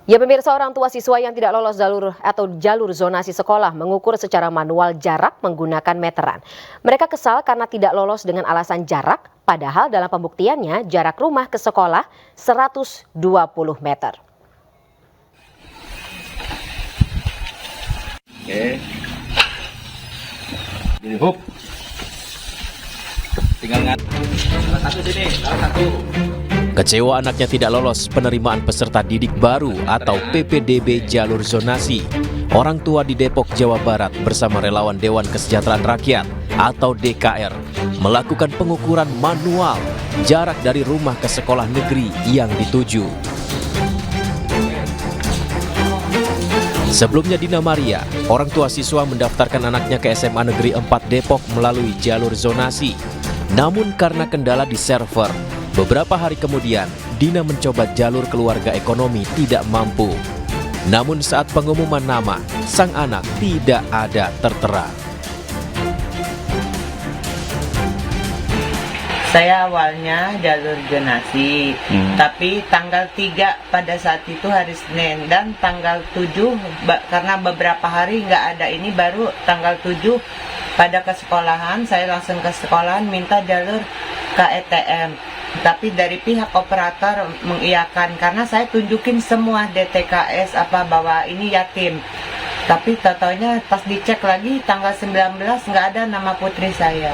Ya pemirsa, orang tua siswa yang tidak lolos jalur zonasi sekolah mengukur secara manual jarak menggunakan meteran. Mereka kesal karena tidak lolos dengan alasan jarak, padahal dalam pembuktiannya jarak rumah ke sekolah 120 meter. Oke. Jadi hop. Tinggal salah satu sini, salah satu. Kecewa anaknya tidak lolos penerimaan peserta didik baru atau PPDB jalur zonasi. Orang tua di Depok, Jawa Barat bersama relawan Dewan Kesejahteraan Rakyat atau DKR melakukan pengukuran manual jarak dari rumah ke sekolah negeri yang dituju. Sebelumnya Dina Maria, orang tua siswa mendaftarkan anaknya ke SMA Negeri 4 Depok melalui jalur zonasi. Namun karena kendala di server, beberapa hari kemudian, Dina mencoba jalur keluarga ekonomi tidak mampu. Namun saat pengumuman nama, sang anak tidak ada tertera. Saya awalnya jalur zonasi, tapi tanggal 3 pada saat itu hari Senin, dan tanggal 7 karena beberapa hari nggak ada ini, baru tanggal 7 pada ke sekolahan, saya langsung ke sekolahan minta jalur KETM. Tapi dari pihak operator mengiyakan karena saya tunjukin semua DTKS bahwa ini yatim. Tapi totalnya pas dicek lagi tanggal 19 nggak ada nama putri saya.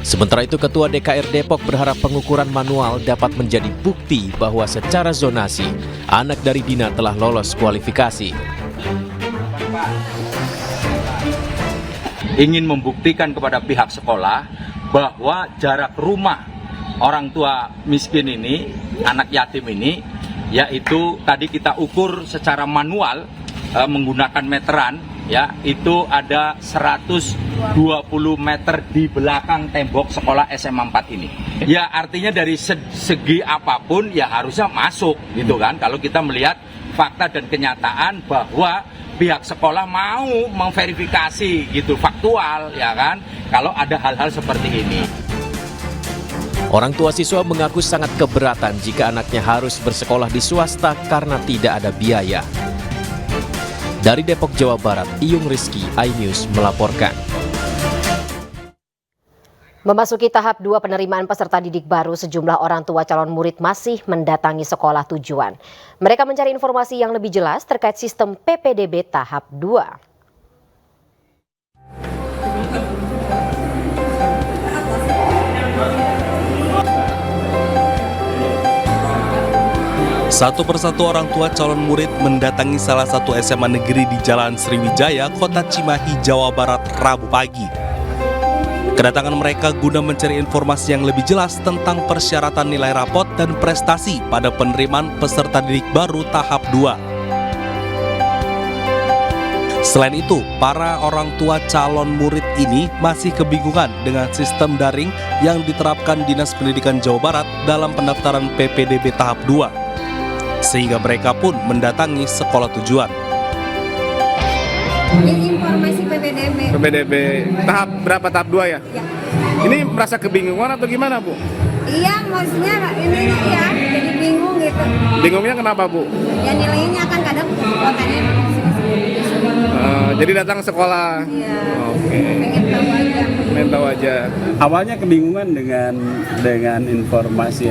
Sementara itu Ketua DKR Depok berharap pengukuran manual dapat menjadi bukti bahwa secara zonasi anak dari Dina telah lolos kualifikasi. Ingin membuktikan kepada pihak sekolah bahwa jarak rumah orang tua miskin ini, anak yatim ini, yaitu tadi kita ukur secara manual menggunakan meteran, ya, itu ada 120 meter di belakang tembok sekolah SMA 4 ini. Ya artinya dari segi apapun ya harusnya masuk gitu kan, kalau kita melihat fakta dan kenyataan bahwa pihak sekolah mau memverifikasi gitu faktual, ya kan, kalau ada hal-hal seperti ini. Orang tua siswa mengaku sangat keberatan jika anaknya harus bersekolah di swasta karena tidak ada biaya. Dari Depok, Jawa Barat, Iyung Rizky, iNews melaporkan. Memasuki tahap 2 penerimaan peserta didik baru, sejumlah orang tua calon murid masih mendatangi sekolah tujuan. Mereka mencari informasi yang lebih jelas terkait sistem PPDB tahap 2. Satu persatu orang tua calon murid mendatangi salah satu SMA negeri di Jalan Sriwijaya, Kota Cimahi, Jawa Barat, Rabu pagi. Kedatangan mereka guna mencari informasi yang lebih jelas tentang persyaratan nilai rapot dan prestasi pada penerimaan peserta didik baru tahap 2. Selain itu, para orang tua calon murid ini masih kebingungan dengan sistem daring yang diterapkan Dinas Pendidikan Jawa Barat dalam pendaftaran PPDB tahap 2. Sehingga mereka pun mendatangi sekolah tujuan. Informasi PPDB tahap berapa, tahap 2 ya? Ya. Ini merasa kebingungan atau gimana, Bu? Iya, maksudnya ini ya jadi bingung gitu. Bingungnya kenapa, Bu? Ya nilainya kan kadang kuotanya Jadi datang sekolah. Iya. Oke. Pengen tahu aja. Awalnya kebingungan dengan informasi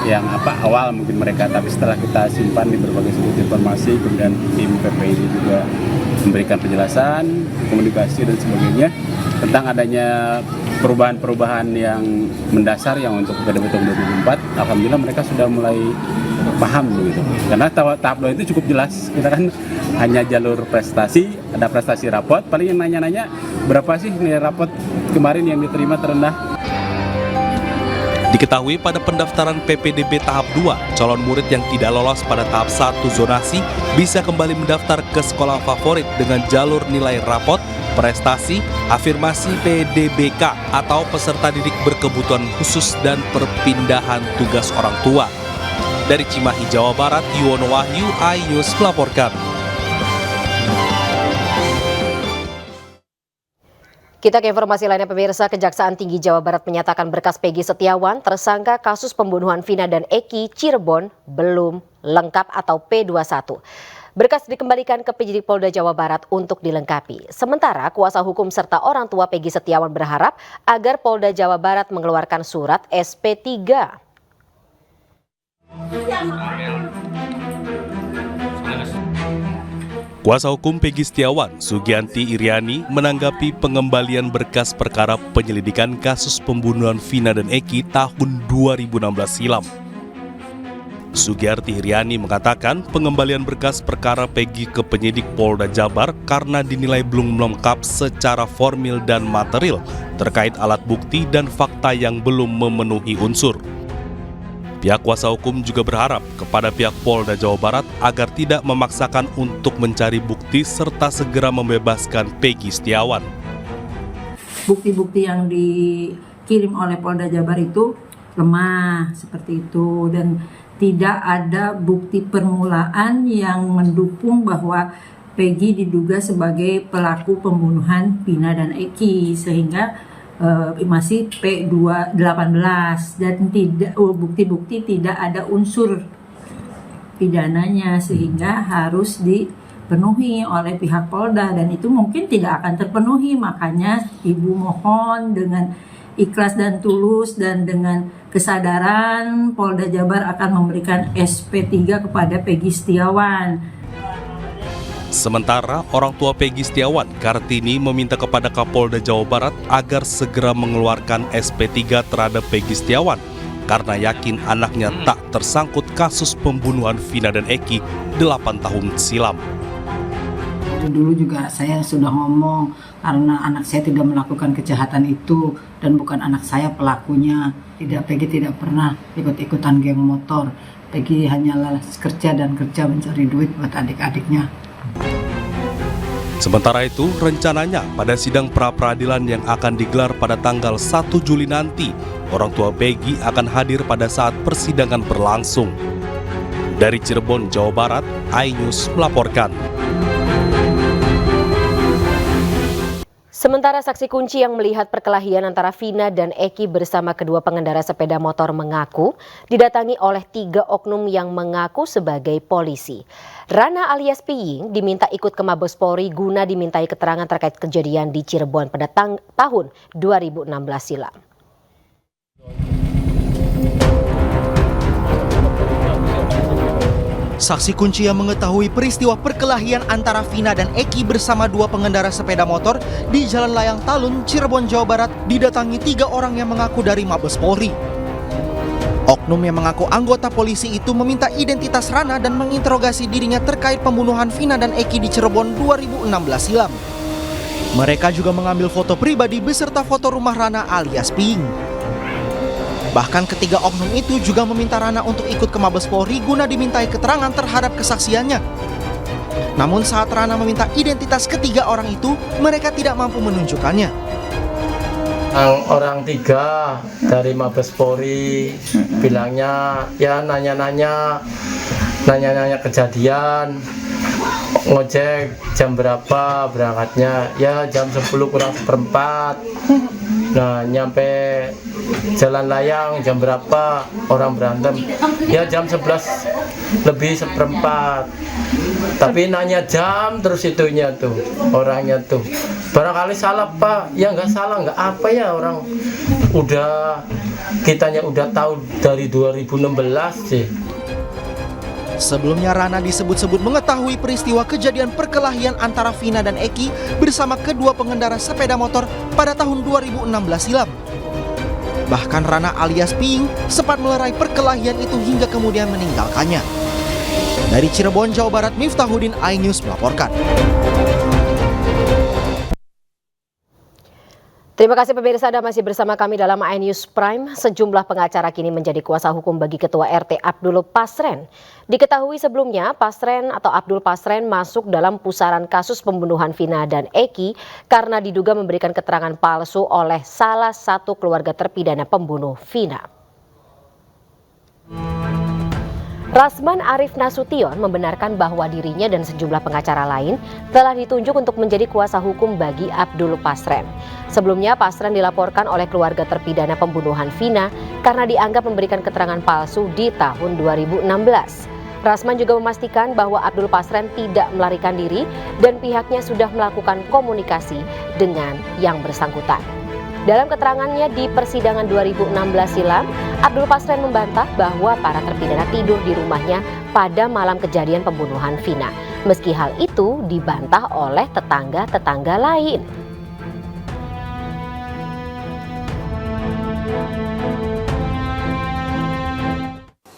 yang awal mungkin mereka, tapi setelah kita simpan di berbagai sudut informasi, kemudian tim PPI juga memberikan penjelasan, komunikasi dan sebagainya tentang adanya perubahan-perubahan yang mendasar yang untuk PPDB tahun 2004. Alhamdulillah mereka sudah mulai paham begitu. Karena tahap 2 itu cukup jelas. Kita kan hanya jalur prestasi, ada prestasi rapot, paling yang nanya-nanya berapa sih nilai rapot kemarin yang diterima terendah. Diketahui pada pendaftaran PPDB tahap 2, calon murid yang tidak lolos pada tahap 1 zonasi bisa kembali mendaftar ke sekolah favorit dengan jalur nilai rapot, prestasi, afirmasi PDBK atau peserta didik berkebutuhan khusus dan perpindahan tugas orang tua. Dari Cimahi, Jawa Barat, Yuwono Wahyu, iNews melaporkan. Kita ke informasi lainnya pemirsa, Kejaksaan Tinggi Jawa Barat menyatakan berkas Peggy Setiawan, tersangka kasus pembunuhan Vina dan Eki Cirebon belum lengkap atau P21. Berkas dikembalikan ke penyidik Polda Jawa Barat untuk dilengkapi. Sementara kuasa hukum serta orang tua Peggy Setiawan berharap agar Polda Jawa Barat mengeluarkan surat SP3. Kuasa hukum Peggy Setiawan, Sugianti Iriani, menanggapi pengembalian berkas perkara penyelidikan kasus pembunuhan Vina dan Eki tahun 2016 silam. Sugiarti Iriani mengatakan pengembalian berkas perkara Peggy ke penyidik Polda Jabar karena dinilai belum lengkap secara formil dan material terkait alat bukti dan fakta yang belum memenuhi unsur. Pihak kuasa hukum juga berharap kepada pihak Polda Jawa Barat agar tidak memaksakan untuk mencari bukti serta segera membebaskan Peggy Setiawan. Bukti-bukti yang dikirim oleh Polda Jabar itu lemah seperti itu dan tidak ada bukti permulaan yang mendukung bahwa Peggy diduga sebagai pelaku pembunuhan Vina dan Eki sehingga masih P18 dan tidak bukti-bukti tidak ada unsur pidananya sehingga harus dipenuhi oleh pihak Polda dan itu mungkin tidak akan terpenuhi, makanya Ibu mohon dengan ikhlas dan tulus dan dengan kesadaran Polda Jabar akan memberikan SP3 kepada Peggy Setiawan. Sementara orang tua Peggy Setiawan, Kartini, meminta kepada Kapolda Jawa Barat agar segera mengeluarkan SP3 terhadap Peggy Setiawan karena yakin anaknya tak tersangkut kasus pembunuhan Vina dan Eki 8 tahun silam. Dulu juga saya sudah ngomong karena anak saya tidak melakukan kejahatan itu dan bukan anak saya pelakunya. Peggy tidak pernah ikut-ikutan geng motor. Peggy hanyalah kerja dan kerja mencari duit buat adik-adiknya. Sementara itu, rencananya pada sidang pra-peradilan yang akan digelar pada tanggal 1 Juli nanti, orang tua Peggy akan hadir pada saat persidangan berlangsung. Dari Cirebon, Jawa Barat, iNews melaporkan. Sementara saksi kunci yang melihat perkelahian antara Vina dan Eki bersama kedua pengendara sepeda motor mengaku didatangi oleh 3 oknum yang mengaku sebagai polisi. Rana alias Piying diminta ikut ke Mabes Polri guna dimintai keterangan terkait kejadian di Cirebon pada tahun 2016 silam. Saksi kunci yang mengetahui peristiwa perkelahian antara Vina dan Eki bersama 2 pengendara sepeda motor di Jalan Layang Talun, Cirebon, Jawa Barat didatangi 3 orang yang mengaku dari Mabes Polri. Oknum yang mengaku anggota polisi itu meminta identitas Rana dan menginterogasi dirinya terkait pembunuhan Vina dan Eki di Cirebon 2016 silam. Mereka juga mengambil foto pribadi beserta foto rumah Rana alias Piying. Bahkan ketiga oknum itu juga meminta Rana untuk ikut ke Mabes Polri guna dimintai keterangan terhadap kesaksiannya. Namun saat Rana meminta identitas ketiga orang itu, mereka tidak mampu menunjukkannya. Orang 3 dari Mabes Polri bilangnya ya nanya-nanya kejadian, ngojek jam berapa berangkatnya, ya jam 10 kurang seperempat. Nah nyampe Jalan Layang jam berapa orang berantem, ya jam 11 lebih seperempat. Tapi nanya jam terus itunya tuh orangnya tuh. Barangkali salah Pak, ya nggak salah, nggak apa ya, orang kitanya udah tahu dari 2016 sih. Sebelumnya Rana disebut-sebut mengetahui peristiwa kejadian perkelahian antara Vina dan Eki bersama kedua pengendara sepeda motor pada tahun 2016 silam. Bahkan Rana alias Piying sempat melerai perkelahian itu hingga kemudian meninggalkannya. Dari Cirebon, Jawa Barat, Miftahudin, iNews melaporkan. Terima kasih pemirsa, Anda masih bersama kami dalam iNews Prime. Sejumlah pengacara kini menjadi kuasa hukum bagi Ketua RT Abdul Pasren. Diketahui sebelumnya Pasren atau Abdul Pasren masuk dalam pusaran kasus pembunuhan Vina dan Eki karena diduga memberikan keterangan palsu oleh salah satu keluarga terpidana pembunuh Vina. Rasman Arif Nasution membenarkan bahwa dirinya dan sejumlah pengacara lain telah ditunjuk untuk menjadi kuasa hukum bagi Abdul Pasren. Sebelumnya, Pasren dilaporkan oleh keluarga terpidana pembunuhan Vina karena dianggap memberikan keterangan palsu di tahun 2016. Rasman juga memastikan bahwa Abdul Pasren tidak melarikan diri dan pihaknya sudah melakukan komunikasi dengan yang bersangkutan. Dalam keterangannya di persidangan 2016 silam, Abdul Pasren membantah bahwa para terpidana tidur di rumahnya pada malam kejadian pembunuhan Vina. Meski hal itu dibantah oleh tetangga-tetangga lain.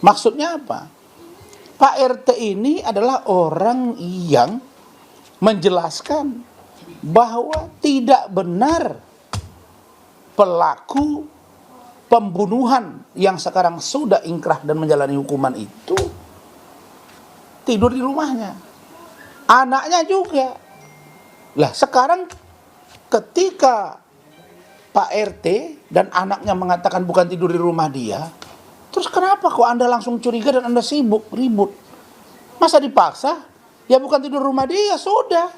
Maksudnya apa? Pak RT ini adalah orang yang menjelaskan bahwa tidak benar pelaku pembunuhan yang sekarang sudah ingkrah dan menjalani hukuman itu tidur di rumahnya. Anaknya juga. Lah sekarang ketika Pak RT dan anaknya mengatakan bukan tidur di rumah dia, terus kenapa kok Anda langsung curiga dan Anda sibuk, ribut? Masa dipaksa? Ya bukan tidur di rumah dia, sudah.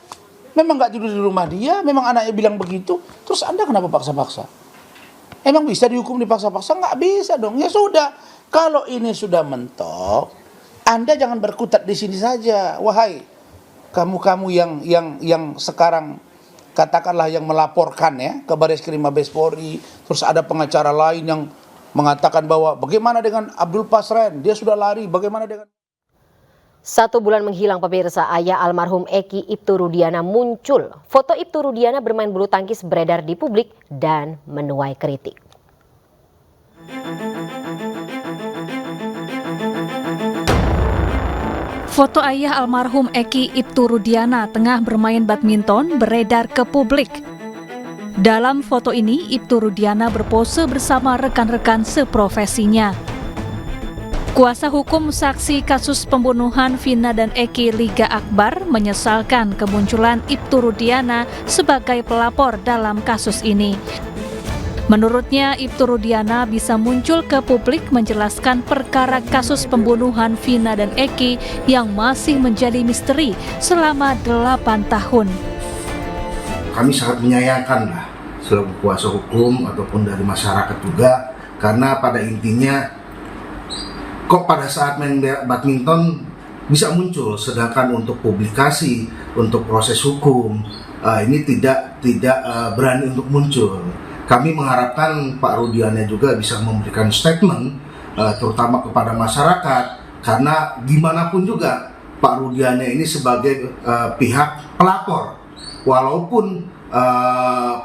Memang nggak tidur di rumah dia, memang anaknya bilang begitu, terus Anda kenapa paksa-paksa? Emang bisa dihukum dipaksa-paksa? Nggak bisa dong. Ya sudah, kalau ini sudah mentok, Anda jangan berkutat di sini saja. Wahai kamu-kamu yang sekarang katakanlah yang melaporkan ya ke Bareskrim Mabes Polri, terus ada pengacara lain yang mengatakan bahwa bagaimana dengan Abdul Pasren, dia sudah lari, bagaimana dengan... 1 bulan menghilang pemirsa, ayah almarhum Eki Ibtu Rudiana muncul. Foto Ibtu Rudiana bermain bulu tangkis beredar di publik dan menuai kritik. Foto ayah almarhum Eki Ibtu Rudiana tengah bermain badminton beredar ke publik. Dalam foto ini, Ibtu Rudiana berpose bersama rekan-rekan seprofesinya. Kuasa hukum saksi kasus pembunuhan Vina dan Eki, Liga Akbar, menyesalkan kemunculan Ibtu Rudiana sebagai pelapor dalam kasus ini. Menurutnya, Ibtu Rudiana bisa muncul ke publik menjelaskan perkara kasus pembunuhan Vina dan Eki yang masih menjadi misteri selama 8 tahun. Kami sangat menyayangkan lah selaku kuasa hukum ataupun dari masyarakat juga, karena pada intinya kok pada saat main badminton bisa muncul, sedangkan untuk publikasi, untuk proses hukum ini tidak berani untuk muncul. Kami mengharapkan Pak Rudiana juga bisa memberikan statement terutama kepada masyarakat, karena gimana pun juga Pak Rudiana ini sebagai pihak pelapor, walaupun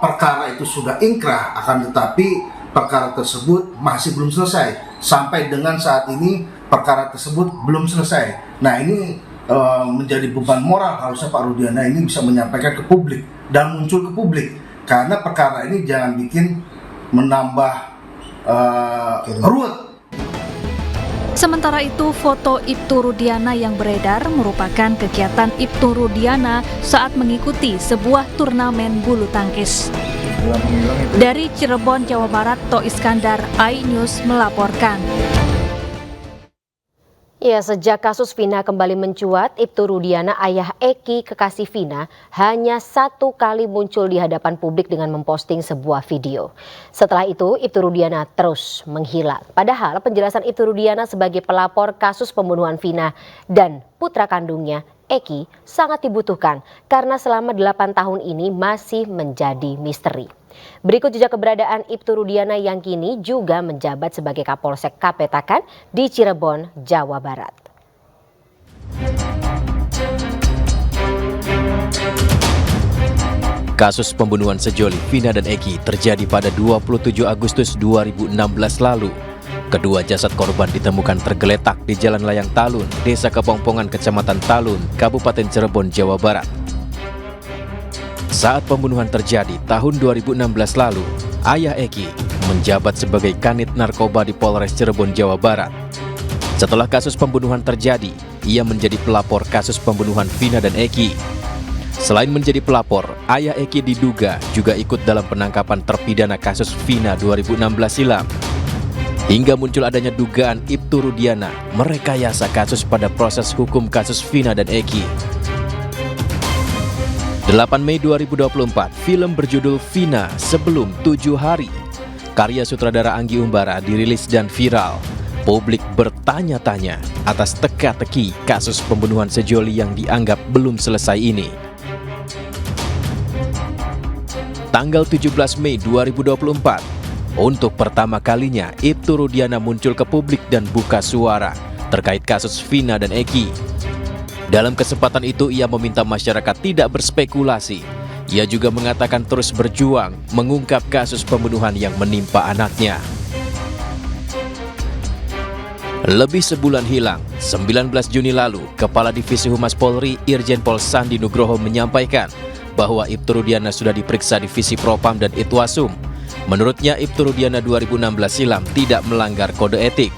perkara itu sudah ingkrah, akan tetapi perkara tersebut masih belum selesai. Sampai dengan saat ini perkara tersebut belum selesai. Nah ini menjadi beban moral, harusnya Pak Rudiana ini bisa menyampaikan ke publik dan muncul ke publik, karena perkara ini jangan bikin menambah ruwet. Sementara itu, foto Ibtu Rudiana yang beredar merupakan kegiatan Ibtu Rudiana saat mengikuti sebuah turnamen bulu tangkis. Dari Cirebon, Jawa Barat, To Iskandar, iNews melaporkan. Ya, sejak kasus Vina kembali mencuat, Ibtu Rudiana, ayah Eki kekasih Vina, hanya 1 kali muncul di hadapan publik dengan memposting sebuah video. Setelah itu, Ibtu Rudiana terus menghilang. Padahal penjelasan Ibtu Rudiana sebagai pelapor kasus pembunuhan Vina dan putra kandungnya, Eki, sangat dibutuhkan karena selama 8 tahun ini masih menjadi misteri. Berikut jejak keberadaan Ibtu Rudiana yang kini juga menjabat sebagai Kapolsek Kapetakan di Cirebon, Jawa Barat. Kasus pembunuhan sejoli Vina dan Eki terjadi pada 27 Agustus 2016 lalu. Kedua jasad korban ditemukan tergeletak di Jalan Layang Talun, Desa Kepongpongan, Kecamatan Talun, Kabupaten Cirebon, Jawa Barat. Saat pembunuhan terjadi tahun 2016 lalu, ayah Eki menjabat sebagai Kanit Narkoba di Polres Cirebon, Jawa Barat. Setelah kasus pembunuhan terjadi, ia menjadi pelapor kasus pembunuhan Vina dan Eki. Selain menjadi pelapor, ayah Eki diduga juga ikut dalam penangkapan terpidana kasus Vina 2016 silam. Hingga muncul adanya dugaan Ibtu Rudiana merekayasa kasus pada proses hukum kasus Vina dan Eki. 8 Mei 2024, film berjudul Vina Sebelum 7 Hari, karya sutradara Anggi Umbara dirilis dan viral. Publik bertanya-tanya atas teka-teki kasus pembunuhan sejoli yang dianggap belum selesai ini. Tanggal 17 Mei 2024, untuk pertama kalinya Ibtu Rudiana muncul ke publik dan buka suara terkait kasus Vina dan Eki. Dalam kesempatan itu ia meminta masyarakat tidak berspekulasi. Ia juga mengatakan terus berjuang mengungkap kasus pembunuhan yang menimpa anaknya. Lebih sebulan hilang, 19 Juni lalu, Kepala Divisi Humas Polri Irjen Pol Sandi Nugroho menyampaikan bahwa Ibtu Rudiana sudah diperiksa Divisi Propam dan Itwasum. Menurutnya Ibtu Rudiana 2016 silam tidak melanggar kode etik.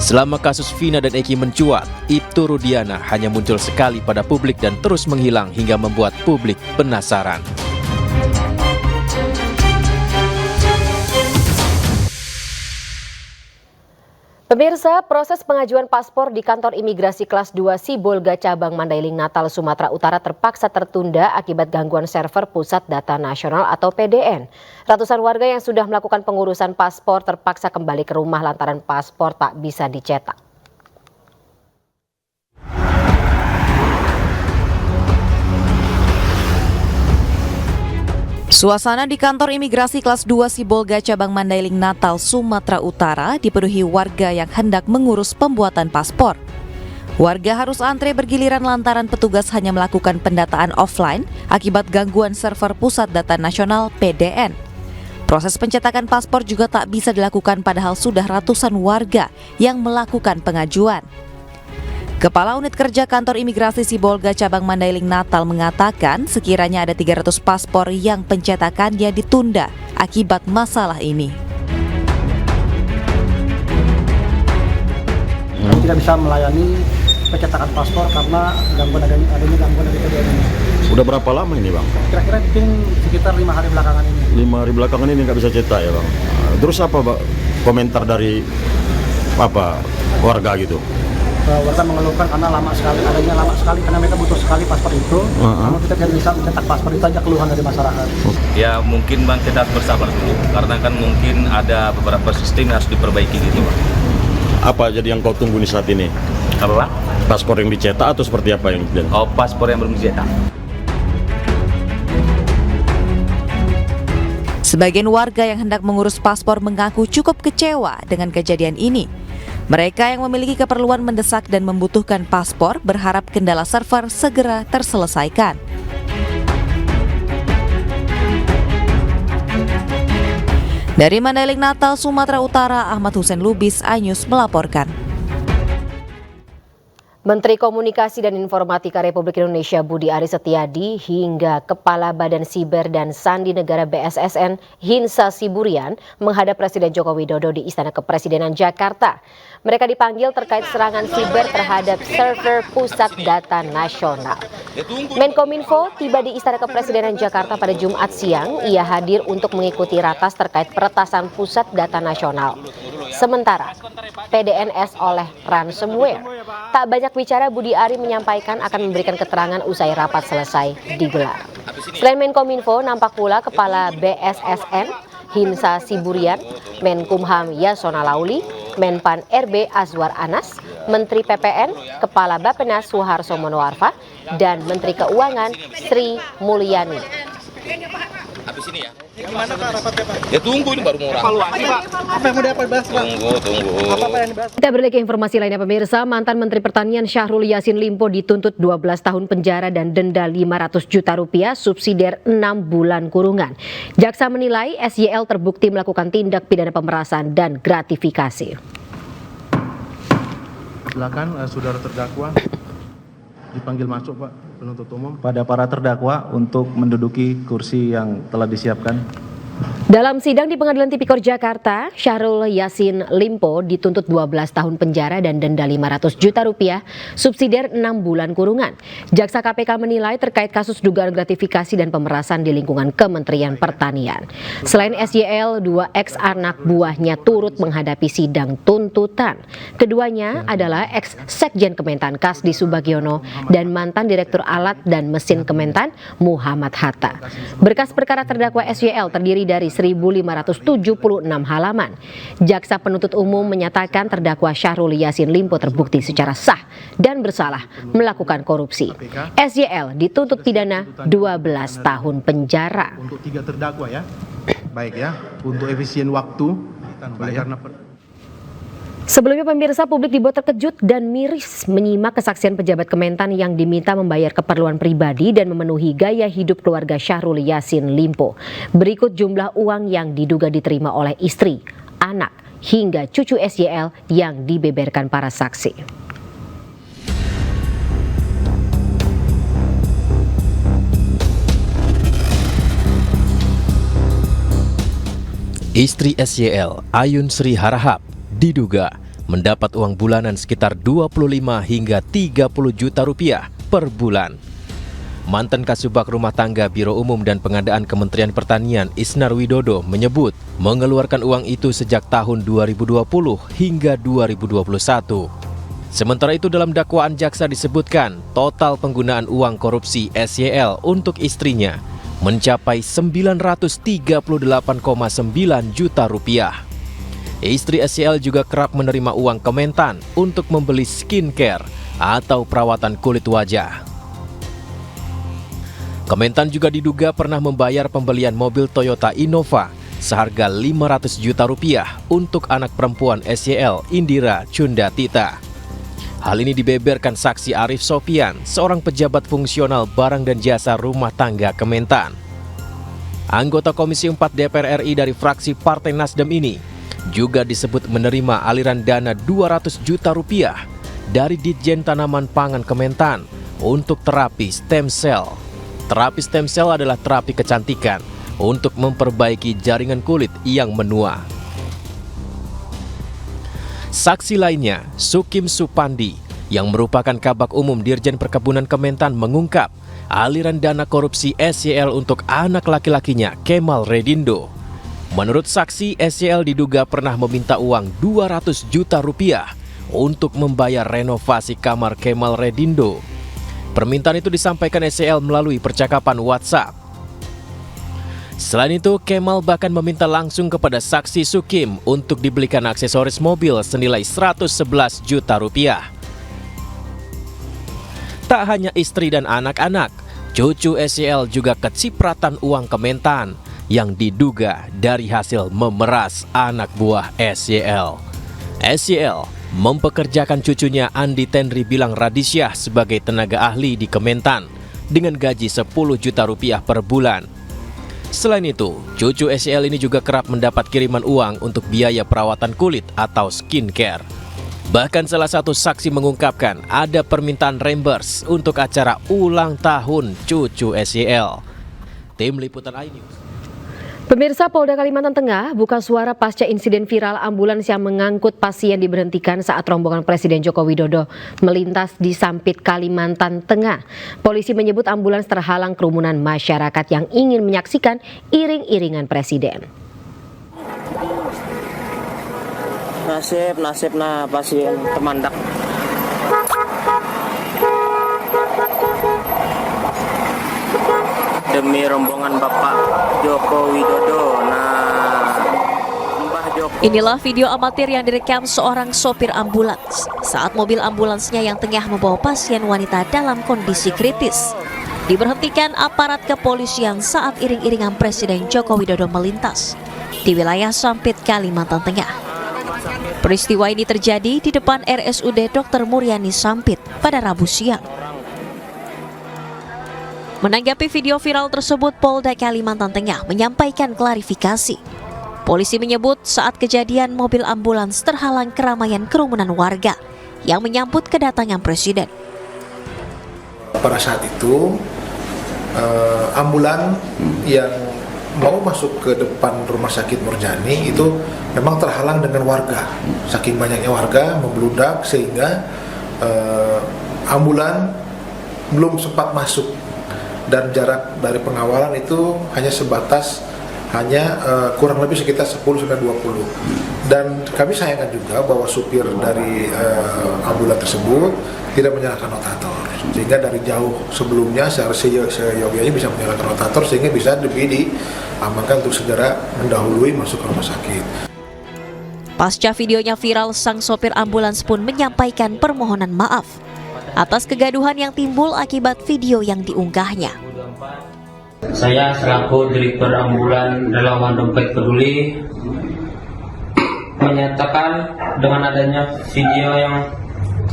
Selama kasus Vina dan Eki mencuat, Ibtu Rudiana hanya muncul sekali pada publik dan terus menghilang hingga membuat publik penasaran. Pemirsa, proses pengajuan paspor di kantor imigrasi kelas 2 Sibolga Cabang Mandailing Natal, Sumatera Utara terpaksa tertunda akibat gangguan server Pusat Data Nasional atau PDN. Ratusan warga yang sudah melakukan pengurusan paspor terpaksa kembali ke rumah lantaran paspor tak bisa dicetak. Suasana di kantor imigrasi kelas 2 Sibolga Cabang Mandailing Natal, Sumatera Utara dipenuhi warga yang hendak mengurus pembuatan paspor. Warga harus antre bergiliran lantaran petugas hanya melakukan pendataan offline akibat gangguan server Pusat Data Nasional (PDN). Proses pencetakan paspor juga tak bisa dilakukan padahal sudah ratusan warga yang melakukan pengajuan. Kepala Unit Kerja Kantor Imigrasi Sibolga Cabang Mandailing Natal mengatakan sekiranya ada 300 paspor yang pencetakannya ditunda akibat masalah ini. Kami tidak bisa melayani pencetakan paspor karena adanya gangguan dari PDN ini. Udah berapa lama ini, Bang? Kira-kira mungkin sekitar 5 hari belakangan ini. 5 hari belakangan ini nggak bisa cetak ya, Bang? Terus apa, Bang, komentar dari warga gitu? Warga mengeluhkan karena lama sekali karena mereka butuh sekali paspor itu. Namun kita tidak bisa mencetak paspor, itu aja keluhan dari masyarakat. Ya mungkin Bang kita harus bersabar dulu karena kan mungkin ada beberapa sistem yang harus diperbaiki gitu, Bang. Apa jadi yang kau tunggu nih saat ini? Apa, Bang? Paspor yang dicetak atau seperti apa yang dicetak? Oh, paspor yang belum dicetak. Sebagian warga yang hendak mengurus paspor mengaku cukup kecewa dengan kejadian ini. Mereka yang memiliki keperluan mendesak dan membutuhkan paspor berharap kendala server segera terselesaikan. Dari Mandailing Natal, Sumatera Utara, Ahmad Hussein Lubis, iNews melaporkan. Menteri Komunikasi dan Informatika Republik Indonesia Budi Aris Setiadi hingga Kepala Badan Siber dan Sandi Negara BSSN Hinsa Siburian menghadap Presiden Joko Widodo di Istana Kepresidenan Jakarta. Mereka dipanggil terkait serangan siber terhadap server Pusat Data Nasional. Menkominfo tiba di Istana Kepresidenan Jakarta pada Jumat siang. Ia hadir untuk mengikuti ratas terkait peretasan Pusat Data Nasional. Sementara PDNS oleh ransomware. Tak banyak bicara, Budi Ari menyampaikan akan memberikan keterangan usai rapat selesai digelar. Selain Menkominfo, nampak pula Kepala BSSN Hinsa Siburian, Menkumham Yasona Lauli, Menpan RB Azwar Anas, Menteri PPN, Kepala Bappenas Suharso Monoarfa, dan Menteri Keuangan Sri Mulyani. Habis ini ya. Gimana Pak rapatnya, Pak? Ya tunggu, ini baru mau rapat. Evaluasi, Pak. Apa yang mau dibahas, Pak? Tunggu. Apa yang dibahas? Kita beralih ke informasi lainnya, pemirsa. Mantan Menteri Pertanian Syahrul Yassin Limpo dituntut 12 tahun penjara dan denda 500 juta rupiah, subsidiar 6 bulan kurungan. Jaksa menilai SYL terbukti melakukan tindak pidana pemerasan dan gratifikasi. Silakan saudara terdakwa dipanggil masuk, Pak penuntut umum. Pada para terdakwa untuk menduduki kursi yang telah disiapkan. Dalam sidang di Pengadilan Tipikor Jakarta, Syahrul Yassin Limpo dituntut 12 tahun penjara dan denda 500 juta rupiah, subsidiar 6 bulan kurungan. Jaksa KPK menilai terkait kasus dugaan gratifikasi dan pemerasan di lingkungan Kementerian Pertanian. Selain SYL, 2 ex anak buahnya turut menghadapi sidang tuntutan. Keduanya adalah ex Sekjen Kementan Kasdi Subagiono dan mantan Direktur Alat dan Mesin Kementan Muhammad Hatta. Berkas perkara terdakwa SYL terdiri dari 1.576 halaman. Jaksa penuntut umum menyatakan terdakwa Syahrul Yassin Limpo terbukti secara sah dan bersalah melakukan korupsi. SYL dituntut pidana 12 tahun penjara. Untuk 3 terdakwa ya. Baik ya, untuk efisien waktu karena Sebelumnya pemirsa, publik dibuat terkejut dan miris menyimak kesaksian pejabat Kementan yang diminta membayar keperluan pribadi dan memenuhi gaya hidup keluarga Syahrul Yassin Limpo. Berikut jumlah uang yang diduga diterima oleh istri, anak, hingga cucu SYL yang dibeberkan para saksi. Istri SYL, Ayun Sri Harahap, diduga mendapat uang bulanan sekitar 25 hingga 30 juta rupiah per bulan. Mantan Kasubag Rumah Tangga Biro Umum dan Pengadaan Kementerian Pertanian Isnar Widodo menyebut mengeluarkan uang itu sejak tahun 2020 hingga 2021. Sementara itu dalam dakwaan jaksa disebutkan total penggunaan uang korupsi SYL untuk istrinya mencapai 938,9 juta rupiah. Istri SYL juga kerap menerima uang Kementan untuk membeli skincare atau perawatan kulit wajah. Kementan juga diduga pernah membayar pembelian mobil Toyota Innova seharga 500 juta rupiah untuk anak perempuan SYL, Indira Cundatita. Hal ini dibeberkan saksi Arif Sofian, seorang pejabat fungsional barang dan jasa rumah tangga Kementan. Anggota Komisi 4 DPR RI dari fraksi Partai Nasdem ini juga disebut menerima aliran dana 200 juta rupiah dari Ditjen Tanaman Pangan Kementan untuk terapi stem cell. Terapi stem cell adalah terapi kecantikan untuk memperbaiki jaringan kulit yang menua. Saksi lainnya, Sukim Supandi, yang merupakan Kabag Umum Dirjen Perkebunan Kementan mengungkap aliran dana korupsi SYL untuk anak laki-lakinya Kemal Redindo. Menurut saksi, SYL diduga pernah meminta uang 200 juta rupiah untuk membayar renovasi kamar Kemal Redindo. Permintaan itu disampaikan SYL melalui percakapan WhatsApp. Selain itu, Kemal bahkan meminta langsung kepada saksi Sukim untuk dibelikan aksesoris mobil senilai 111 juta rupiah. Tak hanya istri dan anak-anak, cucu SYL juga kecipratan uang Kementan yang diduga dari hasil memeras anak buah SYL. SYL mempekerjakan cucunya Andi Tenri Bilang Radisyah sebagai tenaga ahli di Kementan dengan gaji 10 juta rupiah per bulan. Selain itu, cucu SYL ini juga kerap mendapat kiriman uang untuk biaya perawatan kulit atau skincare. Bahkan salah satu saksi mengungkapkan ada permintaan reimburse untuk acara ulang tahun cucu SYL. Tim Liputan iNews. Pemirsa, Polda Kalimantan Tengah buka suara pasca insiden viral ambulans yang mengangkut pasien diberhentikan saat rombongan Presiden Joko Widodo melintas di Sampit, Kalimantan Tengah. Polisi menyebut ambulans terhalang kerumunan masyarakat yang ingin menyaksikan iring-iringan Presiden. Nasib nah pasien temandak. Demi rombongan Bapak Joko Widodo. Inilah video amatir yang direkam seorang sopir ambulans saat mobil ambulansnya yang tengah membawa pasien wanita dalam kondisi kritis diberhentikan aparat kepolisian saat iring-iringan Presiden Joko Widodo melintas di wilayah Sampit, Kalimantan Tengah. Peristiwa ini terjadi di depan RSUD Dr. Muryani Sampit pada Rabu siang. Menanggapi video viral tersebut, Polda Kalimantan Tengah menyampaikan klarifikasi. Polisi menyebut saat kejadian mobil ambulans terhalang keramaian kerumunan warga yang menyambut kedatangan Presiden. Pada saat itu, ambulan yang mau masuk ke depan rumah sakit Murjani itu memang terhalang dengan warga. Saking banyaknya warga membludak sehingga ambulan belum sempat masuk, dan jarak dari pengawalan itu hanya sebatas kurang lebih sekitar 10-20. Dan kami sayangkan juga bahwa supir dari ambulan tersebut tidak menyalakan rotator, sehingga dari jauh sebelumnya seyogianya bisa menyalakan rotator sehingga bisa lebih diamankan untuk segera mendahului masuk ke rumah sakit. Pasca videonya viral, sang sopir ambulans pun menyampaikan permohonan maaf atas kegaduhan yang timbul akibat video yang diunggahnya. Saya selaku Direktur Ambulan Relawan Dompet Peduli menyatakan dengan adanya video yang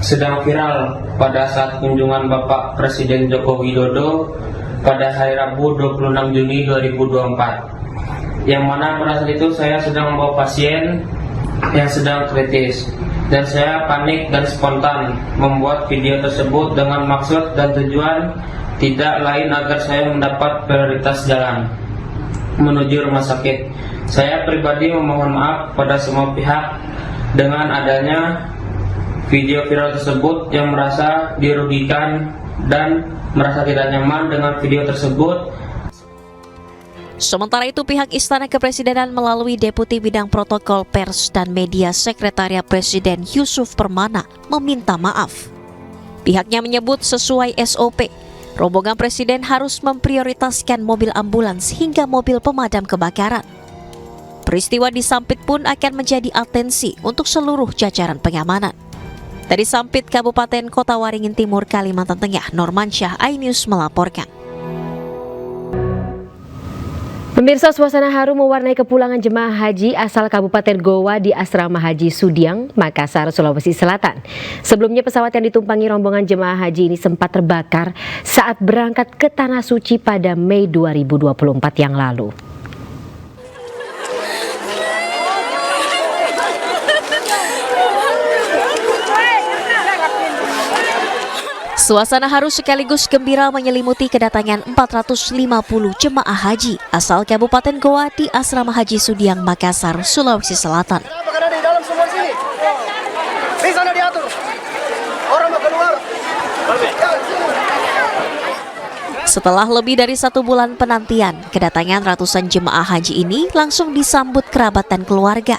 sedang viral pada saat kunjungan Bapak Presiden Joko Widodo pada hari Rabu 26 Juni 2024, yang mana pada saat itu saya sedang membawa pasien yang sedang kritis, dan saya panik dan spontan membuat video tersebut dengan maksud dan tujuan tidak lain agar saya mendapat prioritas jalan menuju rumah sakit. Saya pribadi memohon maaf pada semua pihak dengan adanya video viral tersebut yang merasa dirugikan dan merasa tidak nyaman dengan video tersebut. Sementara itu, pihak Istana Kepresidenan melalui Deputi Bidang Protokol Pers dan Media Sekretariat Presiden Yusuf Permana meminta maaf. Pihaknya menyebut sesuai SOP, rombongan Presiden harus memprioritaskan mobil ambulans hingga mobil pemadam kebakaran. Peristiwa di Sampit pun akan menjadi atensi untuk seluruh jajaran pengamanan. Dari Sampit, Kabupaten Kota Waringin Timur, Kalimantan Tengah, Normansyah, iNews melaporkan. Pemirsa, suasana haru mewarnai kepulangan jemaah haji asal Kabupaten Goa di Asrama Haji Sudiang, Makassar, Sulawesi Selatan. Sebelumnya pesawat yang ditumpangi rombongan jemaah haji ini sempat terbakar saat berangkat ke Tanah Suci pada Mei 2024 yang lalu. Suasana haru sekaligus gembira menyelimuti kedatangan 450 jemaah haji asal Kabupaten Goa di Asrama Haji Sudiang, Makassar, Sulawesi Selatan. Di dalam semua sini. Di sana diatur. Orang mau keluar. Setelah lebih dari 1 bulan penantian, kedatangan ratusan jemaah haji ini langsung disambut kerabat dan keluarga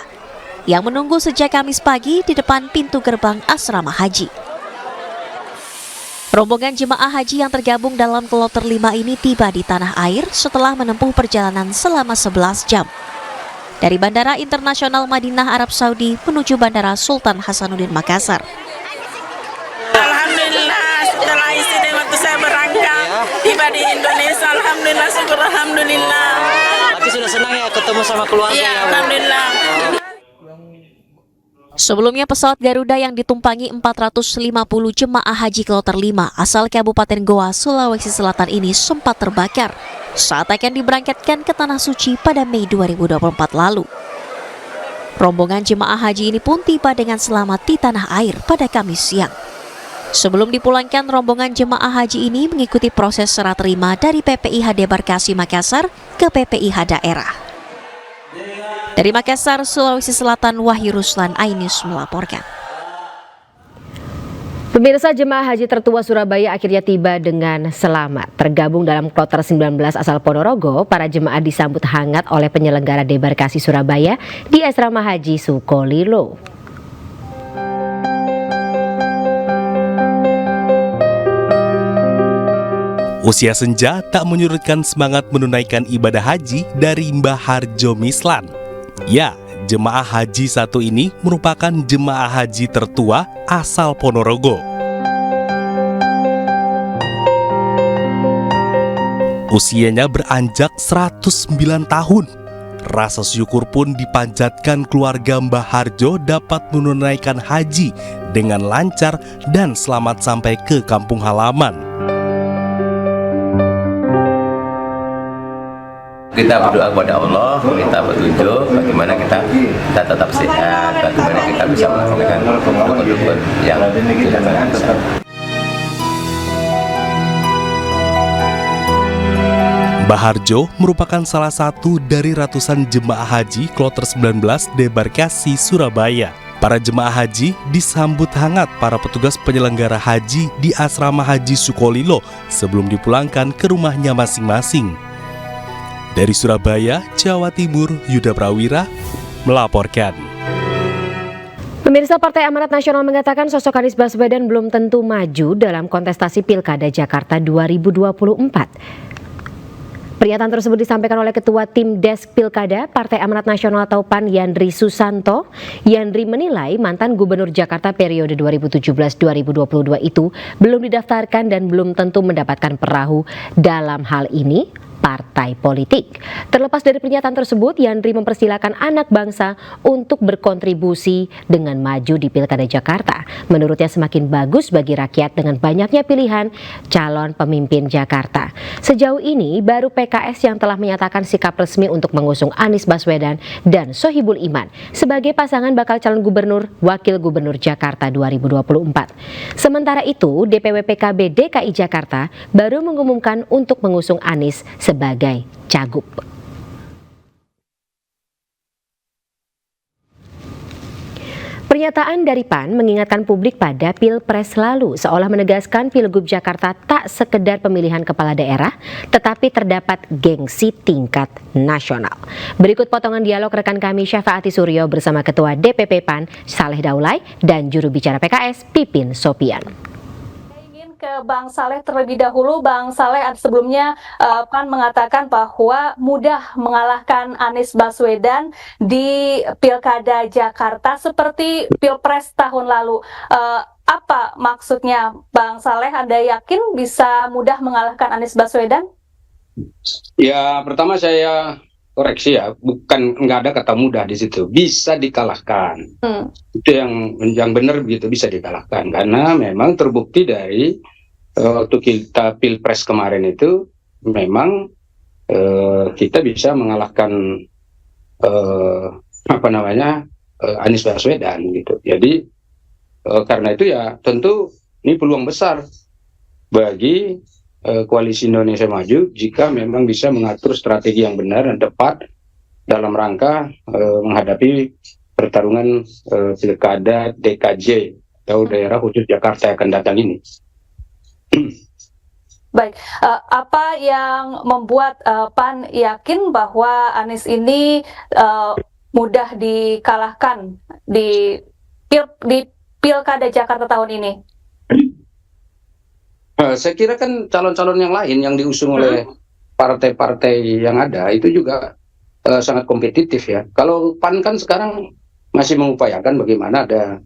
yang menunggu sejak Kamis pagi di depan pintu gerbang Asrama Haji. Rombongan jemaah haji yang tergabung dalam kloter 5 ini tiba di tanah air setelah menempuh perjalanan selama 11 jam. Dari Bandara Internasional Madinah, Arab Saudi menuju Bandara Sultan Hasanuddin, Makassar. Alhamdulillah, setelah insiden waktu saya berangkat, tiba di Indonesia, alhamdulillah, syukur alhamdulillah. Tapi sudah senang ya ketemu sama keluarga ya? Alhamdulillah. Sebelumnya pesawat Garuda yang ditumpangi 450 jemaah haji kloter 5 asal Kabupaten Goa, Sulawesi Selatan ini sempat terbakar saat akan diberangkatkan ke Tanah Suci pada Mei 2024 lalu. Rombongan jemaah haji ini pun tiba dengan selamat di tanah air pada Kamis siang. Sebelum dipulangkan, rombongan jemaah haji ini mengikuti proses serah terima dari PPIH Debarkasi Makassar ke PPIH daerah. Dari Makassar, Sulawesi Selatan, Wahyu Ruslan, iNews melaporkan. Pemirsa, jemaah haji tertua Surabaya akhirnya tiba dengan selamat. Tergabung dalam kloter 19 asal Ponorogo, para jemaah disambut hangat oleh penyelenggara Debarkasi Surabaya di Asrama Haji Sukolilo. Usia senja tak menyurutkan semangat menunaikan ibadah haji dari Mbah Harjo Mislan. Ya, jemaah haji satu ini merupakan jemaah haji tertua asal Ponorogo. Usianya beranjak 109 tahun. Rasa syukur pun dipanjatkan keluarga Mbah Harjo dapat menunaikan haji dengan lancar dan selamat sampai ke kampung halaman. Kita berdoa kepada Allah, minta petunjuk bagaimana kita tetap sehat, bagaimana kita bisa melakukan rukun-rukun yang tidak bisa. Mbah Harjo merupakan salah satu dari ratusan jemaah haji Kloter 19 Debarkasi, Surabaya. Para jemaah haji disambut hangat para petugas penyelenggara haji di Asrama Haji Sukolilo sebelum dipulangkan ke rumahnya masing-masing. Dari Surabaya, Jawa Timur, Yuda Prawira melaporkan. Pemirsa, Partai Amanat Nasional mengatakan sosok Anies Baswedan belum tentu maju dalam kontestasi Pilkada Jakarta 2024. Pernyataan tersebut disampaikan oleh Ketua Tim Desk Pilkada Partai Amanat Nasional atau PAN Yandri Susanto. Yandri menilai mantan Gubernur Jakarta periode 2017-2022 itu belum didaftarkan dan belum tentu mendapatkan perahu dalam hal ini partai politik. Terlepas dari pernyataan tersebut, Yandri mempersilahkan anak bangsa untuk berkontribusi dengan maju di Pilkada Jakarta. Menurutnya semakin bagus bagi rakyat dengan banyaknya pilihan calon pemimpin Jakarta. Sejauh ini baru PKS yang telah menyatakan sikap resmi untuk mengusung Anies Baswedan dan Sohibul Iman sebagai pasangan bakal calon gubernur wakil gubernur Jakarta 2024. Sementara itu, DPW PKB DKI Jakarta baru mengumumkan untuk mengusung Anies sebagai cagup. Pernyataan dari PAN mengingatkan publik pada Pilpres lalu, seolah menegaskan Pilgub Jakarta tak sekedar pemilihan kepala daerah, tetapi terdapat gengsi tingkat nasional. Berikut potongan dialog rekan kami Syafaati Suryo bersama Ketua DPP PAN Saleh Daulay dan juru bicara PKS Pipin Sopian. Ke Bang Saleh terlebih dahulu. Bang Saleh, sebelumnya PAN mengatakan bahwa mudah mengalahkan Anies Baswedan di Pilkada Jakarta seperti Pilpres tahun lalu. Apa maksudnya Bang Saleh? Anda yakin bisa mudah mengalahkan Anies Baswedan? Ya, pertama saya koreksi ya, bukan nggak ada kata mudah di situ, bisa dikalahkan. Itu yang benar begitu, bisa dikalahkan karena memang terbukti dari waktu kita Pilpres kemarin itu memang kita bisa mengalahkan Anies Baswedan gitu. Jadi karena itu ya tentu ini peluang besar bagi Koalisi Indonesia Maju jika memang bisa mengatur strategi yang benar dan tepat dalam rangka menghadapi pertarungan Pilkada DKJ atau daerah khusus Jakarta yang akan datang ini. Baik, apa yang membuat PAN yakin bahwa Anies ini mudah dikalahkan di Pilkada Jakarta tahun ini? Saya kira kan calon-calon yang lain yang diusung oleh partai-partai yang ada itu juga sangat kompetitif ya. Kalau PAN kan sekarang masih mengupayakan bagaimana ada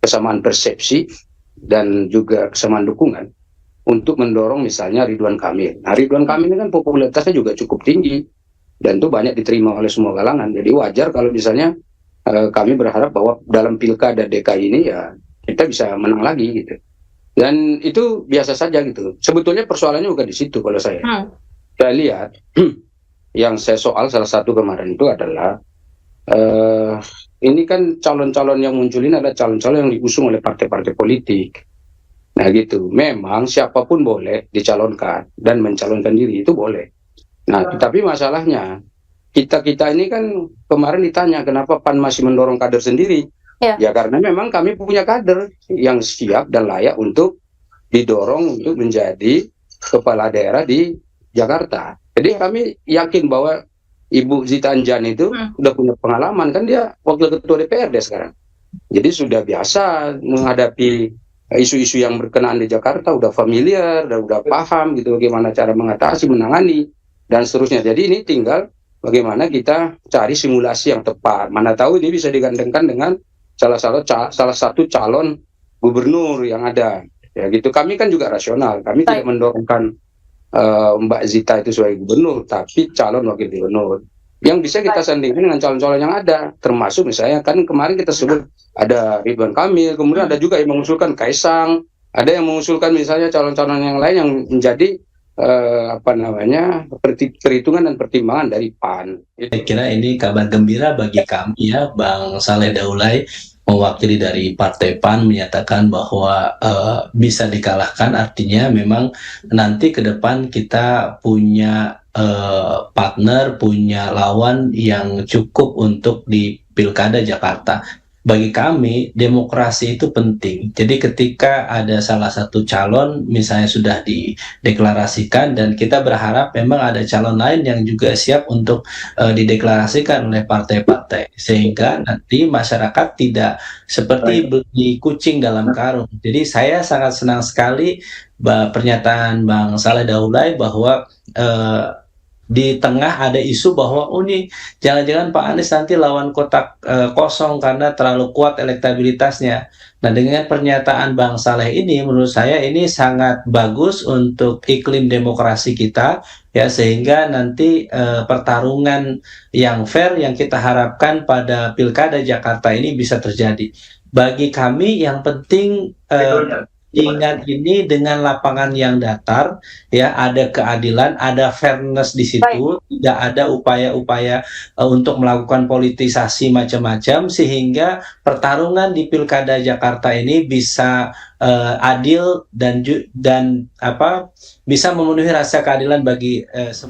kesamaan persepsi dan juga kesamaan dukungan untuk mendorong misalnya Ridwan Kamil. Nah, Ridwan Kamil ini kan popularitasnya juga cukup tinggi dan itu banyak diterima oleh semua kalangan. Jadi wajar kalau misalnya kami berharap bahwa dalam Pilkada DKI ini ya kita bisa menang lagi gitu. Dan itu biasa saja gitu. Sebetulnya persoalannya bukan di situ kalau saya. Saya lihat yang saya soal salah satu kemarin itu adalah ini kan calon-calon yang muncul ini adalah calon-calon yang diusung oleh partai-partai politik. Nah gitu. Memang siapapun boleh dicalonkan dan mencalonkan diri itu boleh. Nah tetapi masalahnya kita ini kan kemarin ditanya kenapa PAN masih mendorong kader sendiri. Ya karena memang kami punya kader yang siap dan layak untuk didorong untuk menjadi kepala daerah di Jakarta. Jadi kami yakin bahwa Ibu Zita Anjani itu udah punya pengalaman, kan dia wakil ketua DPRD sekarang. Jadi sudah biasa menghadapi isu-isu yang berkenaan di Jakarta, udah familiar dan udah paham gitu bagaimana cara mengatasi, menangani dan seterusnya. Jadi ini tinggal bagaimana kita cari simulasi yang tepat. Mana tahu ini bisa digandengkan dengan salah satu calon gubernur yang ada ya gitu. Kami kan juga rasional, kami tidak mendorongkan Mbak Zita itu sebagai gubernur, tapi calon wakil gubernur yang bisa kita sandingkan dengan calon-calon yang ada, termasuk misalnya kan kemarin kita sebut ada Ridwan Kamil, kemudian ada juga yang mengusulkan Kaisang, ada yang mengusulkan misalnya calon-calon yang lain yang menjadi perhitungan dan pertimbangan dari PAN. Saya kira ini kabar gembira bagi kami ya, Bang Saleh Daulay, mewakili dari Partai PAN menyatakan bahwa bisa dikalahkan, artinya memang nanti ke depan kita punya partner, punya lawan yang cukup untuk di Pilkada Jakarta. Bagi kami, demokrasi itu penting. Jadi ketika ada salah satu calon misalnya sudah dideklarasikan dan kita berharap memang ada calon lain yang juga siap untuk dideklarasikan oleh partai-partai. Sehingga nanti masyarakat tidak seperti beli kucing dalam karung. Jadi saya sangat senang sekali pernyataan Bang Saleh Daulay bahwa di tengah ada isu bahwa ini jangan-jangan Pak Anies nanti lawan kotak kosong karena terlalu kuat elektabilitasnya. Nah, dengan pernyataan Bang Saleh ini menurut saya ini sangat bagus untuk iklim demokrasi kita ya, sehingga nanti pertarungan yang fair yang kita harapkan pada Pilkada Jakarta ini bisa terjadi. Bagi kami yang penting ingat ini dengan lapangan yang datar, ya ada keadilan, ada fairness di situ, tidak ada upaya-upaya untuk melakukan politisasi macam-macam, sehingga pertarungan di Pilkada Jakarta ini bisa adil dan bisa memenuhi rasa keadilan bagi